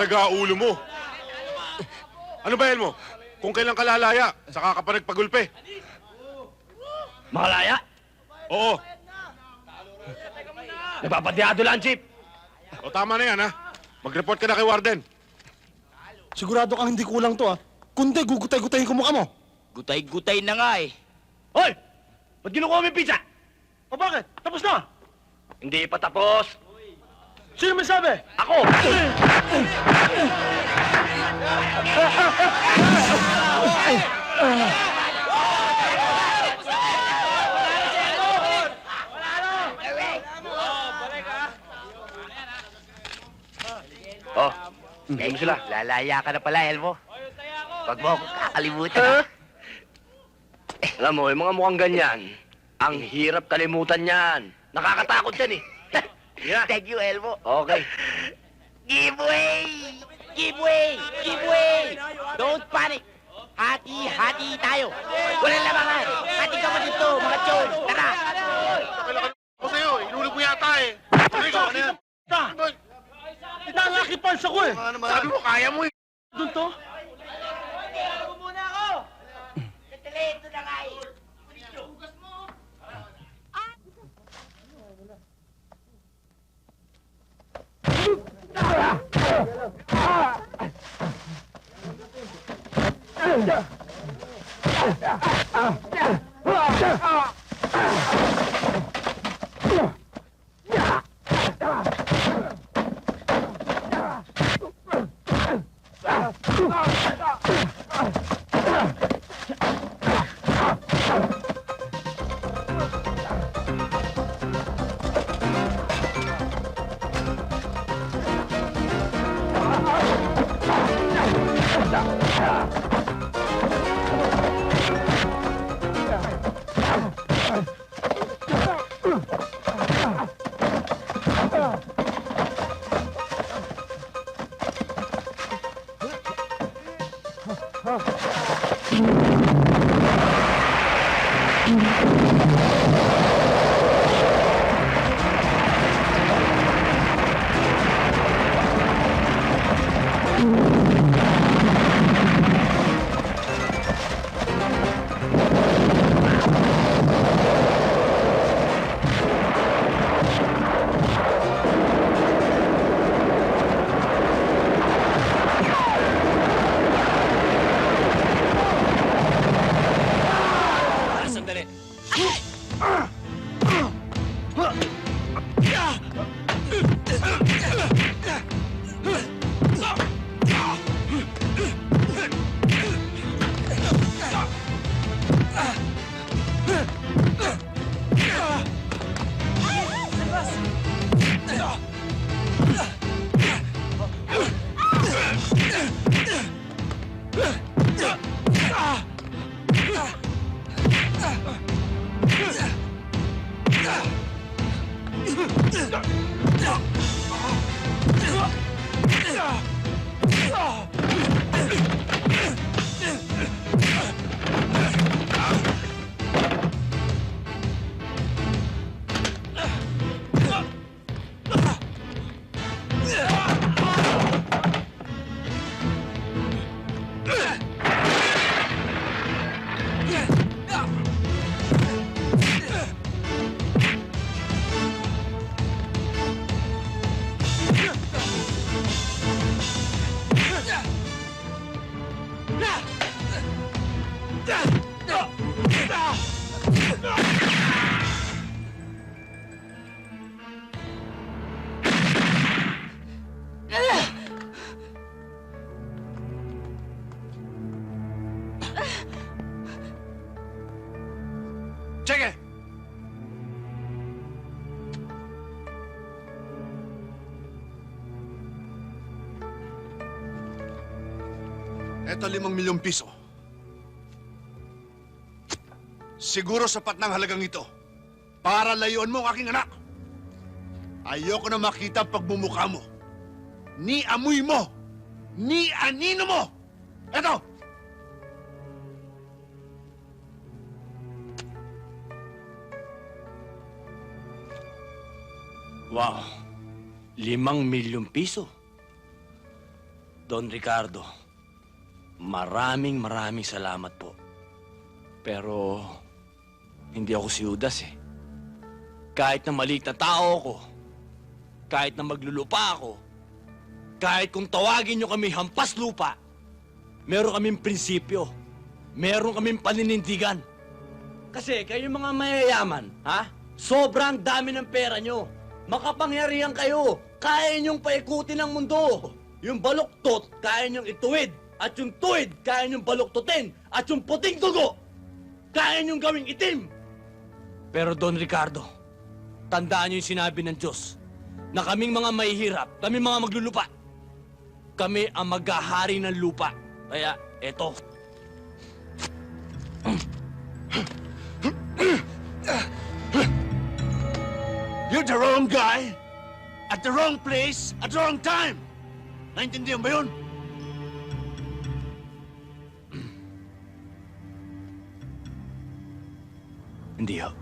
talaga ulo mo. Ano ba yan mo? Kung kailan ka lalaya, saka ka pa nagpagulpe. Makalaya? Oo. Nagpapadyado lang, Chief. O tama na yan, ha? Mag-report ka na kay Warden. Sigurado kang hindi kulang to, ah. Kundi, gugutay-gutayin ko mukha mo. Gutay-gutay na nga eh. Hoy! Ba't ginukuha mo yung pizza? O bakit? Tapos na. Hindi pa tapos. Sino may sabi? Ako! Oh, Thank you. Lalaya ka na pala, Elmo. Wag mo ako kakalimutan. alam mo, yung mga mukhang ganyan, ang hirap kalimutan yan. Nakakatakot yan eh. Yeah. Thank you, Elmo. Okay. Giveaway! Giveaway! Giveaway! Don't panic! Hati-hati tayo! Walang labangan! Hati ka mo dito, mga chon! Tara! Kailan ka sa'yo? Inulog mo yata eh. Ano ikaw? Ano yan? Nangakipans ako eh. Sabi mo, kaya mo eh. Doon to? Ito na nga eh! Sige! Eto 5 milyong piso. Siguro sapat ng halagang ito para layuan mo ang aking anak. Ayoko na makita ang pagmumukha mo. Ni amoy mo, ni anino mo. Eto! Wow. 5 milyong piso. Don Ricardo, maraming salamat po. Pero, hindi ako si Judas eh. Kahit na maliit na tao ako, kahit na maglulupa ako, kahit kung tawagin nyo kami hampas lupa, meron kaming prinsipyo, meron kaming paninindigan. Kasi kayo mga mayayaman, ha? Sobrang dami ng pera nyo. Makapangyarihan kayo. Kaya nyong paikutin ang mundo. Yung baluktot, kaya nyong ituwid. At yung tuwid, kaya nyong baluktutin. At yung puting dugo, kaya nyong gawing itim. Pero Don Ricardo, tandaan nyo yung sinabi ng Diyos na kaming mga mahihirap, kaming mga maglulupa, kami ang maghahari ng lupa. Kaya, eto. You're the wrong guy, at the wrong place, at the wrong time. Naintindihan ba yun? Hindi ho.